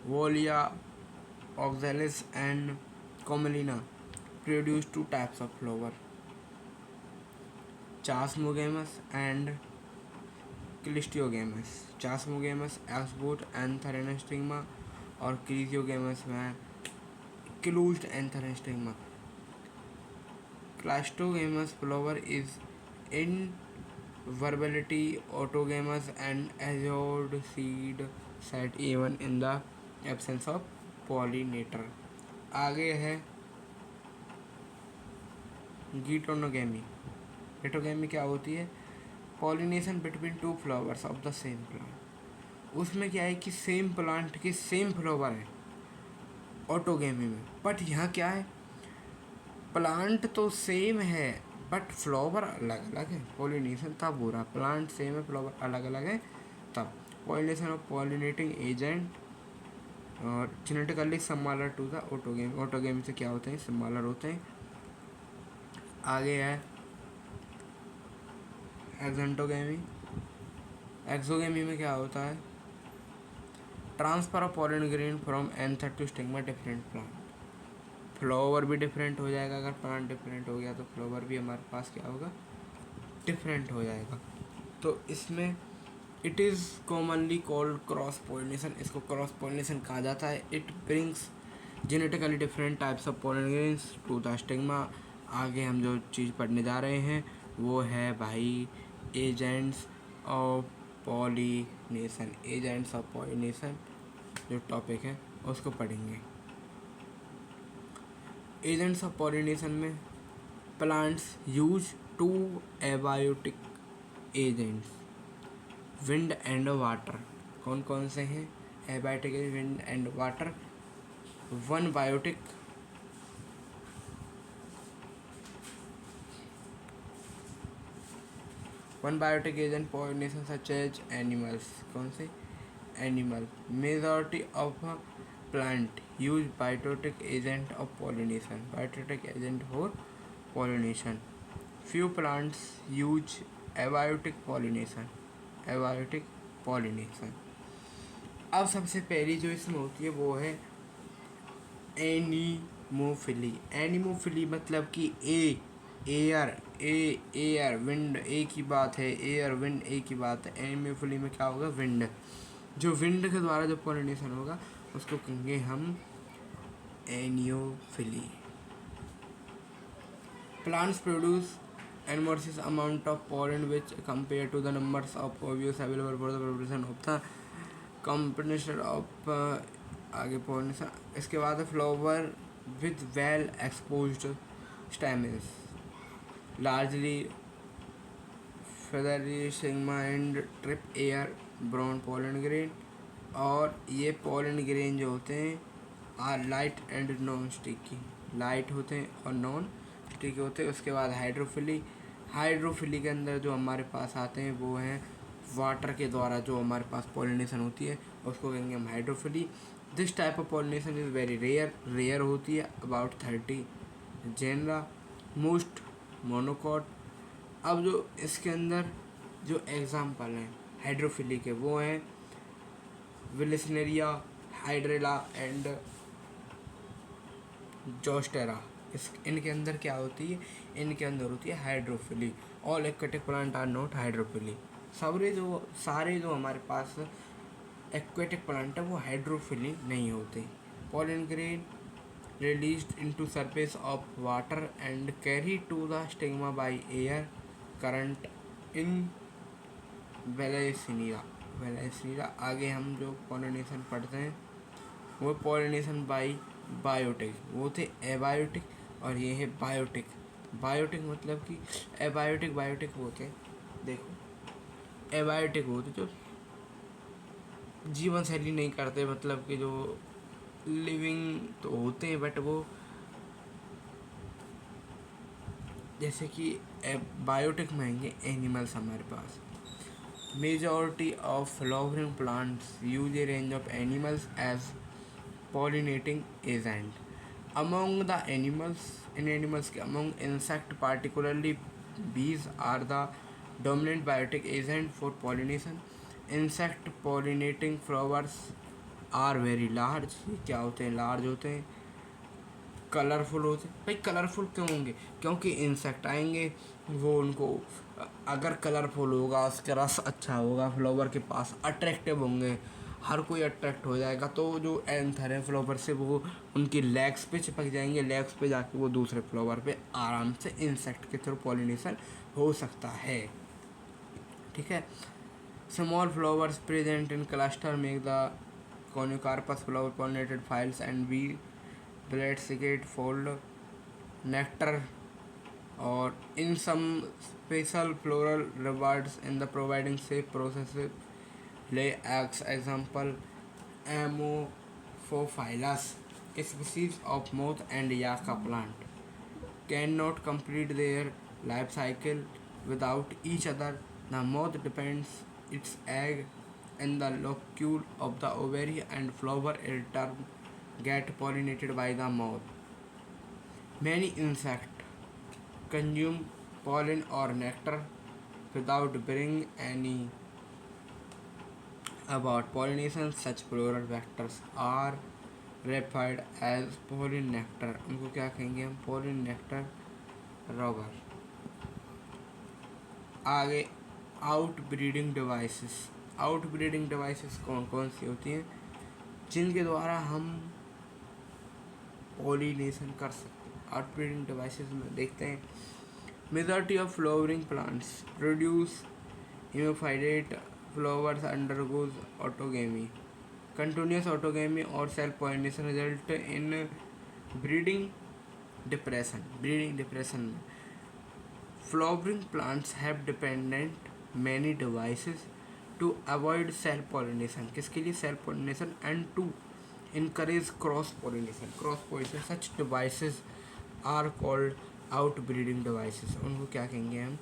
Viola Oxalis and Commelina produce two types of flower, Chasmogamous and Clistiogamous. Chasmogamous export anther and stigma, और Clistiogamous में closed anther and stigma. Clistogamous flower is in verbality autogamous and azure seed set even in the absence of pollinator. आगे है गीटोनोगैमी। गीटोगैमी क्या होती है, pollination between two flowers of the same plant. उसमें क्या है कि सेम प्लांट के सेम फ्लावर है ऑटोगैमी में, बट यहाँ क्या है, प्लांट तो सेम है बट फ्लावर अलग अलग है। पॉलिनेशन तब हो रहा, प्लांट सेम है फ्लावर अलग अलग है तब। पॉलिनेशन ऑफ पॉलिनेटिंग एजेंट और genetically similar to the autogamy. Autogamy से क्या होते हैं, सिमिलर होते हैं। आगे है एक्सोगैमी। एक्सोगैमी में क्या होता है, transfer of pollen grain from anther to stigma different plant. Flower भी डिफरेंट हो जाएगा, अगर प्लांट डिफरेंट हो गया तो फ्लावर भी हमारे पास क्या होगा, डिफरेंट हो जाएगा। तो इसमें it is commonly called cross pollination, इसको क्रॉस पॉलिनेशन कहा जाता है। It brings genetically different types of pollen grains to the stigma. आगे हम जो चीज़ पढ़ने जा रहे हैं वो है भाई agents of pollination. Agents of pollination जो टॉपिक है उसको पढ़ेंगे। एजेंट्स ऑफ पॉलिनेशन में plants use two abiotic agents, wind and water. कौन कौन से हैं एबायोटिक, wind and water. One biotic agent pollination such as animals. कौन से animal. Majority of plant use biotic agent of pollination, biotic agent for pollination. Few plants use abiotic pollination, abiotic pollination. अब सबसे पहली जो इसमें होती है वो है एनिमोफिली। एनिमोफिली मतलब कि एयर विंड एक ही बात है, एयर विंड एक ही बात है। एनिमोफिली में क्या होगा, विंड, जो विंड के द्वारा जो पॉलिनेशन होगा उसको कहेंगे हम anemophily. Plants produce enormous amount of pollen which compared to the numbers of ovules available for the preparation of the combination of आगे pollination। इसके बाद flower with well exposed stamens, largely feathery stigma and trip air brown pollen grain। और ये pollen grain जो होते हैं are light and non sticky, light होते हैं और नॉन स्टिकी होते हैं। उसके बाद हाइड्रोफिली। हाइड्रोफिली के अंदर जो हमारे पास आते हैं वो हैं वाटर के द्वारा जो हमारे पास पॉलिनेशन होती है उसको कहेंगे हम hydrophily. This type of pollination is very rare होती है, अबाउट 30 जेनरा, मोस्ट मोनोकॉट। अब जो इसके अंदर जो एग्जाम्पल हैं हाइड्रोफिली के वो हैं विलिसनेरिया, हाइड्रेला एंड जोस्टेरा। इनके अंदर क्या होती है, इनके अंदर होती है hydrophily. All aquatic plant are not hydrophily. सारे जो हमारे पास एक्वेटिक प्लांट है वो हाइड्रोफिली नहीं होते। Pollen grain released into surface of water and carried to the stigma by air current in Vallisneria। आगे हम जो पॉलिनेशन पढ़ते हैं वो पॉलिनेशन बाई बायोटिक, वो थे एबायोटिक और ये है बायोटिक। बायोटिक मतलब कि एबायोटिक बायोटिक होते हैं, देखो एबायोटिक होते जो जीवन शैली नहीं करते, मतलब कि जो लिविंग तो होते हैं बट वो जैसे कि बायोटिक में आएंगे एनिमल्स हमारे पास। Majority of flowering plants use a range of animals as pollinating agent. Among the animals, इन एनिमल्स के among insect particularly bees are the dominant biotic agent for pollination. Insect pollinating flowers are very large। ये क्या होते हैं, large होते हैं, colourful होते हैं। भाई कलरफुल क्यों होंगे, क्योंकि इंसेक्ट आएंगे वो उनको अगर कलरफुल होगा, उसका रस अच्छा होगा, फ्लावर के पास अट्रैक्टिव होंगे, हर कोई अट्रैक्ट हो जाएगा, तो जो एंथर है फ्लावर से वो उनकी लेग्स पे चिपक जाएंगे, लेग्स पे जाके वो दूसरे फ्लावर पे आराम से इंसेक्ट के थ्रू पॉलिनेशन हो सकता है। ठीक है। Small flowers present in cluster make the कॉनियोकार्पस flower pollinated flies and bee blade fold nectar or in some special floral rewards in the providing safe processes lay eggs। Example Amorphophilus, a species of moth and yucca plant, cannot complete their life cycle without each other. The moth depends its egg in the locule of the ovary and flower in turn get pollinated by the moth. Many insects consume pollen or nectar without bearing any about pollination. Such floral vectors are referred as pollen nectar। उनको क्या कहेंगे हम, pollen nectar roger। आगे outbreeding devices. Outbreeding devices कौन कौन सी होती हैं जिनके द्वारा हम पॉलिनेशन कर सकते हैं। आउटब्रीडिंग डिवाइसेस में देखते हैं majority of flowering plants produce hermaphrodite flowers undergoes autogamy. Continuous autogamy और self pollination result in breeding depression में flowering plants have dependent many devices to avoid self pollination. किसके लिए, self pollination, and to encourage cross pollination। such devices are called outbreeding devices। उनको क्या कहेंगे हम,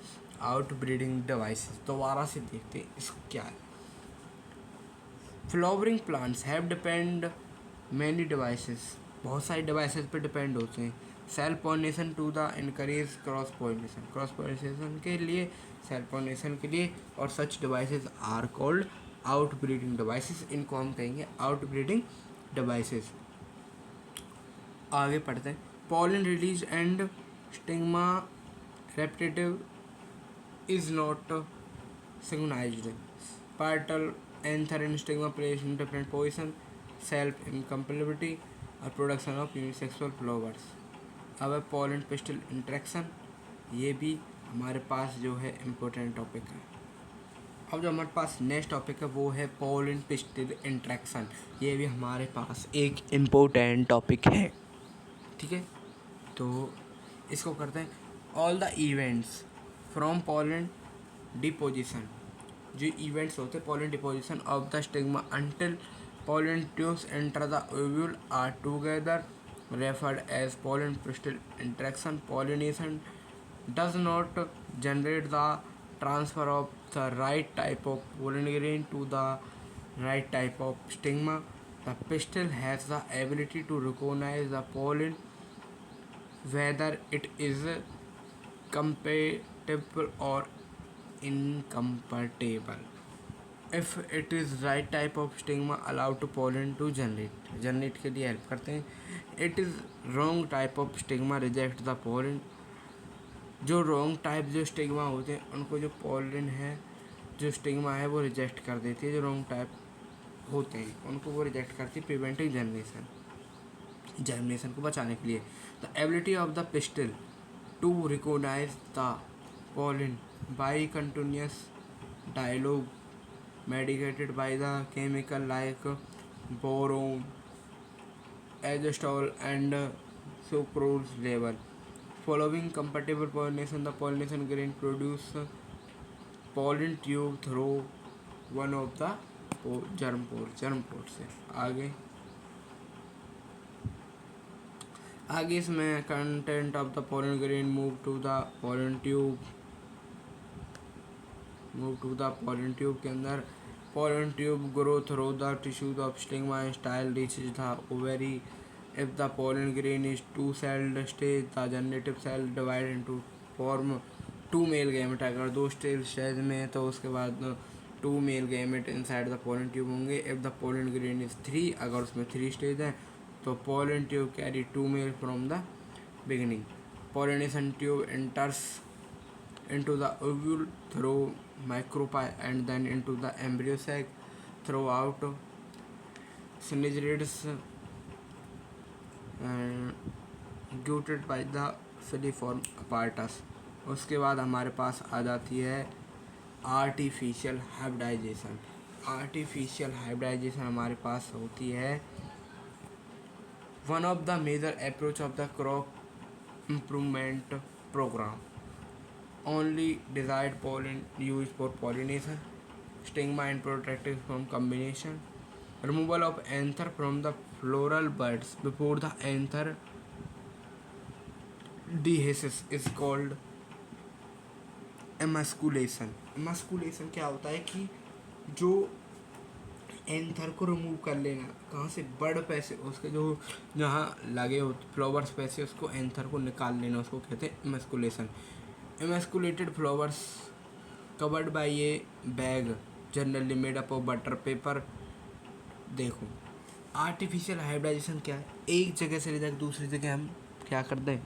outbreeding devices। दोबारा से देखते हैं इसको क्या है। Flowering plants have depend many devices, बहुत सारी डिवाइसेस पे डिपेंड होते हैं। Self pollination to the encourage cross pollination के लिए, सेल्फ पॉलिनेशन के लिए, और such devices are called outbreeding devices. इनको हम कहेंगे आउटब्रीडिंग डिवाइसेस। आगे पढ़ते हैं pollen release and stigma receptivity is not synchronised. पार्टल anther and stigma place in different position, self incompatibility और प्रोडक्शन ऑफ यूनिसेक्सुअल फ्लावर्स। अब पॉलन पिस्टल इंट्रैक्शन, ये भी हमारे पास जो है इम्पोर्टेंट टॉपिक है। अब जो हमारे पास नेक्स्ट टॉपिक है वो है पॉलन पिस्टल इंट्रैक्शन। ये भी हमारे पास एक इम्पोर्टेंट टॉपिक है। ठीक है, तो इसको करते हैं। All the events from pollen deposition, जो इवेंट्स होते हैं pollen deposition of the stigma until pollen tubes enter the ovule are together referred as pollen pistil interaction. Pollination does not generate the transfer of the right type of pollen grain to the right type of stigma. The pistil has the ability to recognize the pollen whether it is compatible or incompatible. If it is right type of stigma allowed to pollen to generate के लिए help करते हैं. It is wrong type of stigma reject the pollen. जो wrong type जो stigma होते हैं उनको जो पोलन है जो स्टिग्मा है वो रिजेक्ट कर देती है. जो रॉन्ग टाइप होते हैं उनको वो रिजेक्ट करती है प्रिवेंटिंग जर्मिनेशन को बचाने के लिए. The ability of the pistil to recognize the pollen by continuous dialogue medicated by the chemical like boron, azostol and sucrose level. Following compatible pollination, the pollination grain produce pollen tube through one of the germ pore से आगे इसमें content of the pollen grain move to the pollen tube के अंदर pollen tube grow through the tissues of stigma and style reaches the ovary. If the pollen grain is two-celled stage, the generative cell divide into form two male gamete. अगर दो stage में है तो उसके बाद two male gamete inside the pollen tube होंगे. If the pollen grain is 3, अगर उसमें 3 स्टेज हैं तो pollen tube carry 2 male from the beginning. Pollination tube enters into the ovule through micropyle and then into the embryo sac throughout syringes guided by the filiform apparatus. उसके बाद हमारे पास आ जाती है artificial hybridisation. Artificial hybridisation हमारे पास होती है one of the major approach of the crop improvement programme. Only desired pollen used for pollination, stigma and protective from combination. Removal of anther from the floral buds before the anther dehisces is called emasculation. emasculation क्या होता है कि जो anther को remove कर लेना कहाँ से बड़ पे से उसके जो जहाँ लगे हो फ्लावर्स पे से उसको एंथर को निकाल लेना उसको कहते हैं emasculation. Emasculated flowers covered by a bag generally made up of butter paper. देखो आर्टिफिशियल हाइब्रिडाइजेशन क्या है. एक जगह से लेकर दूसरी जगह हम क्या करते हैं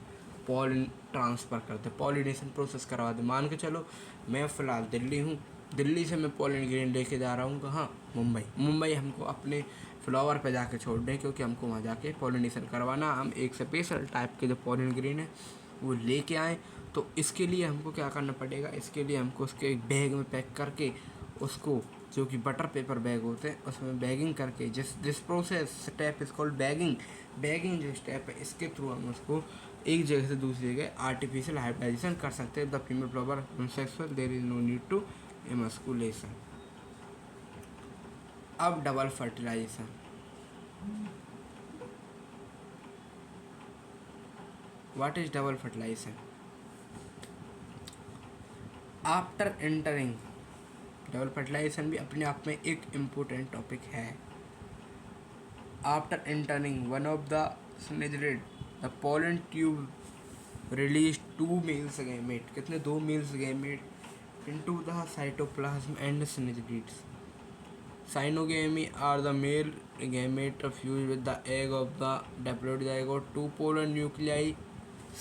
पॉलिन ट्रांसफ़र करते हैं पॉलिनेशन प्रोसेस करवा दें. मान के चलो मैं फ़िलहाल दिल्ली हूँ. दिल्ली से मैं पॉलिन ग्रेन लेके जा रहा हूँ कहाँ मुंबई हमको अपने फ्लावर पे जाके छोड़ दें क्योंकि हमको वहाँ जाके पॉलिनेशन करवाना. हम एक स्पेशल टाइप के जो पॉलिन ग्रेन है वो लेके आएँ. तो इसके लिए हमको क्या करना पड़ेगा. इसके लिए हमको उसके एक बैग में पैक करके उसको जो कि बटर पेपर बैग होते हैं उसमें बैगिंग करके this process step is called bagging जो स्टेप है इसके थ्रू हम उसको एक जगह से दूसरी जगह आर्टिफिशियल हाइब्रिडाइजेशन कर सकते हैं. The female flower sexual there is no need to emasculation. अब double fertilisation. What is double fertilisation. After entering double fertilisation भी अपने आप में एक इम्पोर्टेंट टॉपिक है. After entering one of the synergids the pollen tube release 2 males gamete. कितने 2 males gamete into the cytoplasm and synergids. Syngamy are the male gamete fuse with the egg of the diploid zygote. 2 pollen nuclei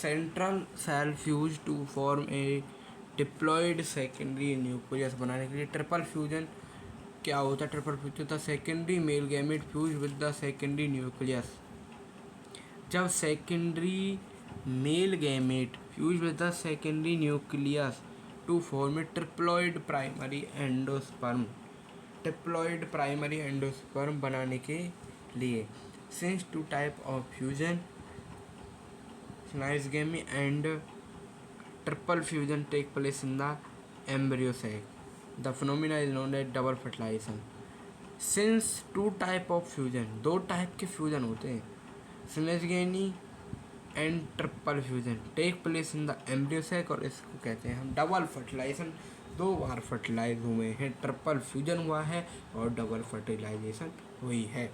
central cell fuse to form a diploid secondary nucleus बनाने के लिए. Triple fusion क्या होता है. Triple fusion the secondary male gamete fuse with the secondary nucleus. जब secondary male gamete fuse with the secondary nucleus to form a triploid primary endosperm. Triploid primary endosperm बनाने के लिए since 2 type of fusion syngamy and triple fusion take place in the embryo sac. The phenomena is known as double fertilization. Since 2 type of fusion 2 type के fusion होते हैं syngamy and triple fusion take place in the embryo sac और इसको कहते हैं हम double fertilisation. 2 बार fertilise हुए हैं, ट्रिपल फ्यूजन हुआ है और डबल फर्टिलाइजेशन हुई है।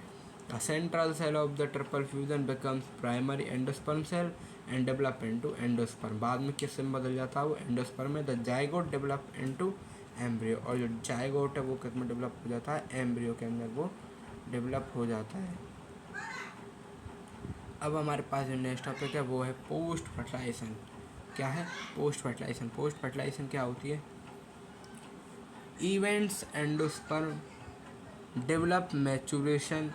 The central cell of the triple fusion becomes primary endosperm cell and develop into endosperm. बाद में किस में बदल जाता है वो एंडोस्पर्म में। The zygote develop into embryo, और जो जाइगोट है वो किस में डेवलप हो जाता है, एम्ब्रियो के अंदर वो डेवलप हो जाता है। अब हमारे पास जो नेक्स्ट टॉपिक है वो है पोस्ट फर्टिलाइजेशन। क्या है पोस्ट फर्टिलाइजेशन? पोस्ट फर्टिलाइजेशन क्या होती है? Events endosperm develop maturation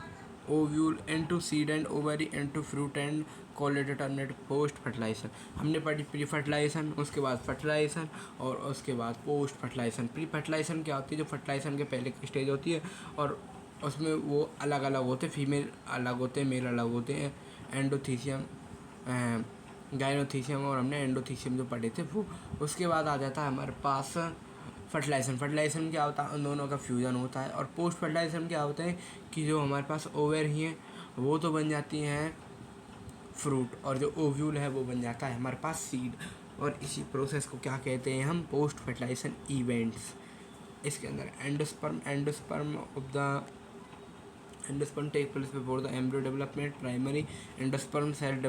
ovule into seed and ovary into fruit and call it terminate post fertilization. हमने पढ़ी प्री फर्टिलाइजेशन, उसके बाद फर्टिलाइजेशन और उसके बाद पोस्ट फर्टिलाइजेशन। प्री फर्टिलाइजेशन क्या होती है? जो फर्टिलाइजेशन के पहले की स्टेज होती है और उसमें वो अलग अलग होते, फीमेल अलग होते हैं, मेल अलग होते हैं, एंडोथीसियम गाइनोथीसियम और हमने एंडोथीसियम जो पढ़े थे वो। उसके बाद आ जाता है हमारे पास फर्टिलाइजेशन। फर्टिलाइजेशन क्या होता है? उन दोनों का फ्यूज़न होता है। और पोस्ट फर्टिलाइजेशन क्या होता है कि जो हमारे पास ओवर ही हैं वो तो बन जाती हैं फ्रूट, और जो ओव्यूल है वो बन जाता है हमारे पास सीड। और इसी प्रोसेस को क्या कहते हैं हम? Post fertilization events. इसके अंदर endosperm of the endosperm take place before the embryo development. Primary endosperm cell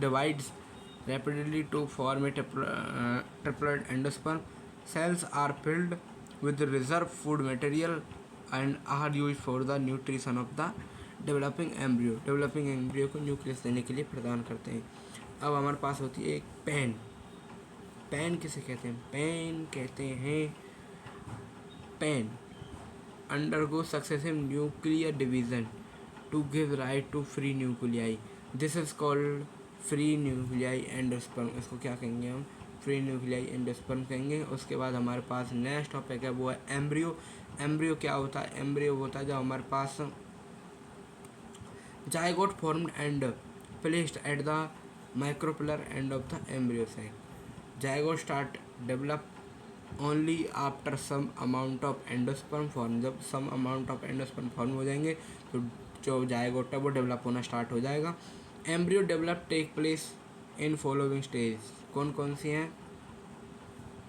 divides rapidly to form a triploid endosperm. Cells are filled with reserve food material and are used for the nutrition of the developing embryo. Developing embryo को nucleus देने के लिए प्रदान करते हैं। अब हमारे पास होती है एक पेन। पेन किसे कहते हैं? पेन कहते हैं pen undergo successive nuclear division to give rise to free nuclei. This is called free nuclei endosperm. इसको क्या कहेंगे हम? फ्री न्यूक्लियाई एंडोस्पर्म कहेंगे। उसके बाद हमारे पास नेक्स्ट टॉपिक है वो है एम्ब्रियो। एम्ब्रियो क्या होता है? एम्ब्रियो होता है जब हमारे पास zygote formed and placed at the micropylar end of the embryo sac. Zygote start develop only after some amount of endosperm form. जब some amount of endosperm form हो जाएंगे तो जो जाइगोट है वो डेवलप होना स्टार्ट हो जाएगा. Embryo develop take place in following stage. कौन कौन सी हैं?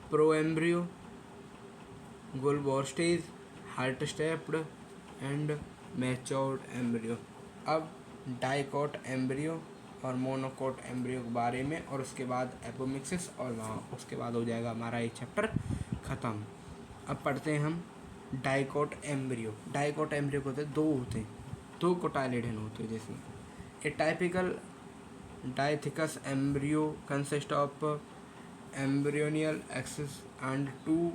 Proembryo, globular stage, heart shaped and matured embryo. अब डाइकोट एम्ब्रियो और मोनोकोट एम्ब्रियो के बारे में, और उसके बाद एपोमिक्सिस, और वहाँ उसके बाद हो जाएगा हमारा ये चैप्टर ख़त्म. अब पढ़ते हैं हम डाइकोट एम्ब्रियो. डाइकोट एम्ब्रियो होते हैं दो कोटाइलिडन होते हैं. जिसमें ए टाइपिकल डाइथिकस embryo consist of embryonial axis and two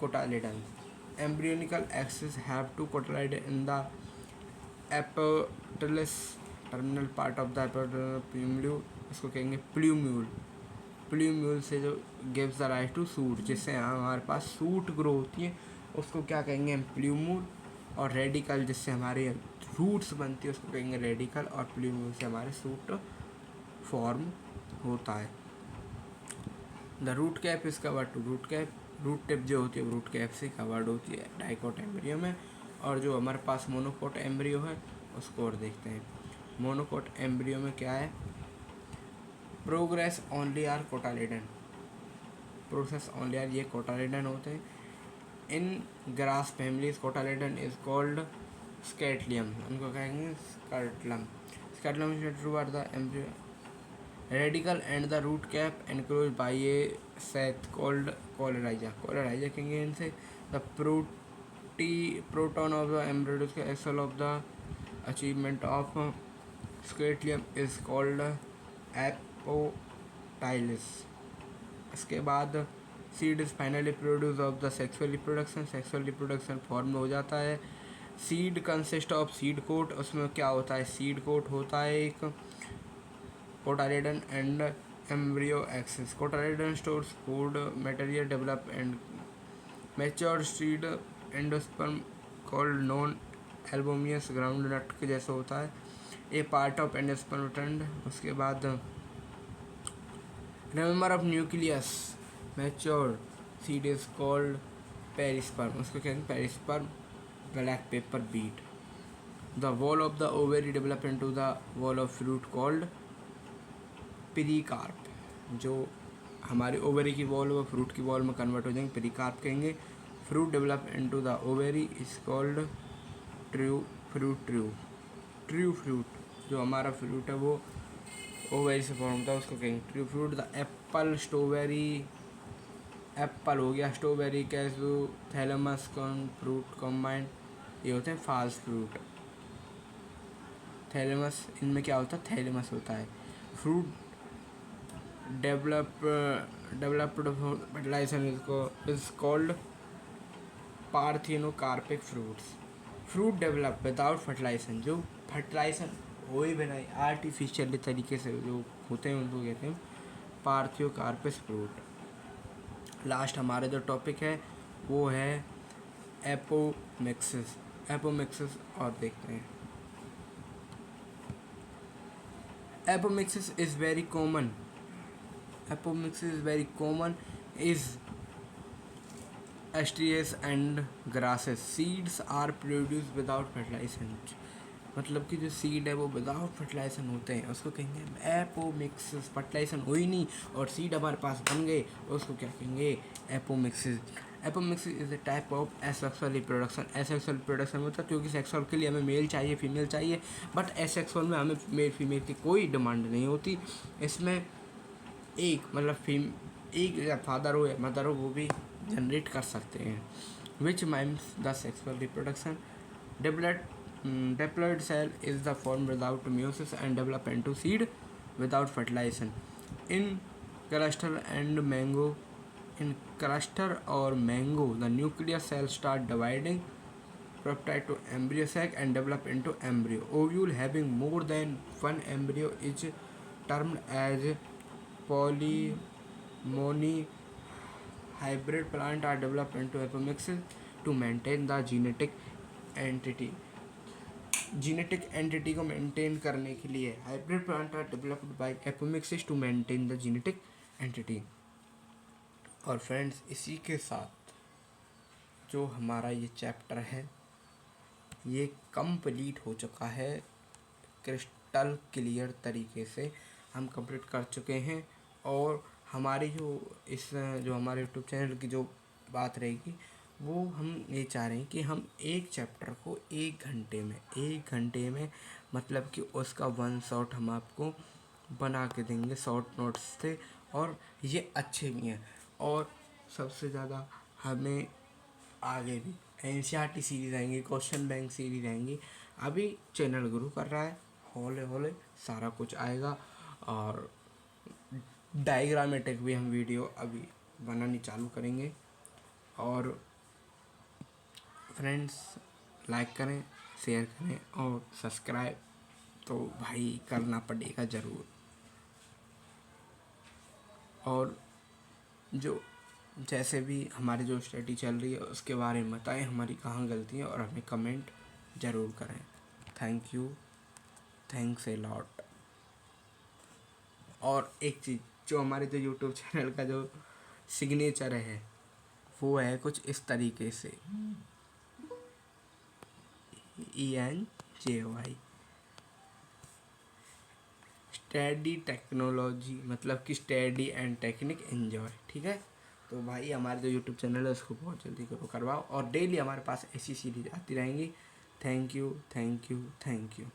cotyledons. Embryonical axis have two cotyledons in the epipetalous terminal part of the epipetal plumule. इसको कहेंगे प्ल्यूम्यूल. प्ल्यूम्यूल से जो gives the rise to shoot, जिससे हमारे पास suit grow होती है उसको क्या कहेंगे हम? प्ल्यूम्यूल. और रेडिकल जिससे हमारे रूट्स बनती है उसको कहेंगे रेडिकल. और प्ल्यूम्यूल से हमारे सूट फॉर्म होता है. The root cap is covered to root cap. Root tip जो होती है रूट कैप से कवर्ड होती है डाइकोट एम्ब्रियो में. और जो हमारे पास मोनोकोट एम्ब्रियो है उसको और देखते हैं. मोनोकोट एम्ब्रियो में क्या है? Progress only are cotyledon. Process only are ये कोटालिडन होते हैं. In grass families cotyledon is called scutellum. उनको कहेंगे scutellum. Scutellum true are the embryo radical and the root cap enclosed by a sac called coleoryza. Coleoryza कहेंगे इनसे. The proton of the embryo axil of the achievement of scutellum is called apophysis. इसके बाद seed is finally produced of the sexual reproduction. Sexual reproduction form हो जाता है. seed consist of seed coat. उसमें क्या होता है? seed coat होता है एक cotyledon and embryo axis. Cotyledon stores food material, develop and mature seed endosperm called non albuminous groundnut के जैसा होता है. A part of endosperm trend. उसके बाद remember of nucleus mature seed is called perisperm. उसको कहते हैं perisperm. Black pepper bead. The wall of the ovary develop into the wall of fruit called pericarp. जो हमारी ओवरी की wall वो fruit की वॉल में कन्वर्ट हो जाएंगे, पेरिकार्प कहेंगे। Fruit develop into the ovary is called true fruit. True fruit, जो हमारा फ्रूट है वो ओवरी से फॉर्म होता है, उसको कहेंगे true fruit. The Apple, strawberry, Apple हो गया, strawberry, cashew, thalamus, corn fruit combined, ये होते हैं फाल्स फ्रूट। थैलेमस, इनमें क्या होता है, थैलेमस होता है। Fruit developed fertilization is called parthenocarpic fruits. Fruit develop without fertilization, जो फर्टिलाइजेशन हो ही बिना आर्टिफिशियल तरीके से जो होते हैं उनको कहते हैं पार्थियोकार्पिक फ्रूट। लास्ट हमारा जो टॉपिक है वो है एपोमिक्सिस। एपोमिक्सिस और देखते हैं। Apomixis is very common. Apomixis is very common is Asteraceae and grasses. Seeds are produced without fertilization. मतलब कि जो सीड है वो विदाउट फर्टिलाइजेशन होते हैं, उसको कहेंगे एपोमिक्सिस। फर्टिलाइजेशन हुई नहीं और सीड हमारे पास बन गए, उसको क्या कहेंगे, apomixis. Apomixis is a type of asexual reproduction. Asexual reproduction मतलब क्योंकि सेक्सुअल के लिए हमें मेल चाहिए, फीमेल चाहिए, बट एसेक्सुअल में हमें मेल फीमेल की कोई डिमांड नहीं होती। इसमें एक मतलब एक या फादर हो या मदर हो वो भी जनरेट कर सकते हैं। Which mimics the sexual reproduction. Diploid cell is the form without meiosis and develop into seed without fertilization. In cluster or mango, the nucleus cells start dividing peptide to embryo sac and develop into embryo. Ovule having more than one embryo is termed as polymony. Hybrid plant are developed into apomixis to maintain the genetic entity। Genetic entity को maintain करने के लिए hybrid plant are developed by apomixis to maintain the genetic entity. और friends, इसी के साथ जो हमारा ये चैप्टर है ये कंप्लीट हो चुका है। क्रिस्टल क्लियर तरीके से हम कंप्लीट कर चुके हैं। और हमारी जो हमारे यूट्यूब चैनल की जो बात रहेगी वो हम ये चाह रहे हैं कि हम एक चैप्टर को एक घंटे में मतलब कि उसका वन शॉट हम आपको बना के देंगे शॉर्ट नोट्स से, और ये अच्छे भी हैं। और सबसे ज़्यादा हमें आगे भी एनसीईआरटी सीरीज़ आएंगी, क्वेश्चन बैंक सीरीज़ आएंगी। अभी चैनल ग्रो कर रहा है, हौले हौले सारा कुछ आएगा। और डायग्रामेटिक भी हम वीडियो अभी बनानी चालू करेंगे। और फ्रेंड्स, लाइक करें, शेयर करें और सब्सक्राइब तो भाई करना पड़ेगा ज़रूर। और जो जैसे भी हमारी जो स्टडी चल रही है उसके बारे में बताएं, हमारी कहाँ गलती है, और हमें कमेंट ज़रूर करें। Thank you, thanks a lot. और एक चीज़, जो हमारे जो यूट्यूब चैनल का जो सिग्नेचर है वो है कुछ इस तरीके से ENJY, स्टडी टेक्नोलॉजी, मतलब कि स्टडी एंड टेक्निक एंजॉय। ठीक है, तो भाई हमारे जो यूट्यूब चैनल है उसको बहुत जल्दी करो करवाओ, और डेली हमारे पास ऐसी सीरीज आती रहेंगी। Thank you, thank you, thank you.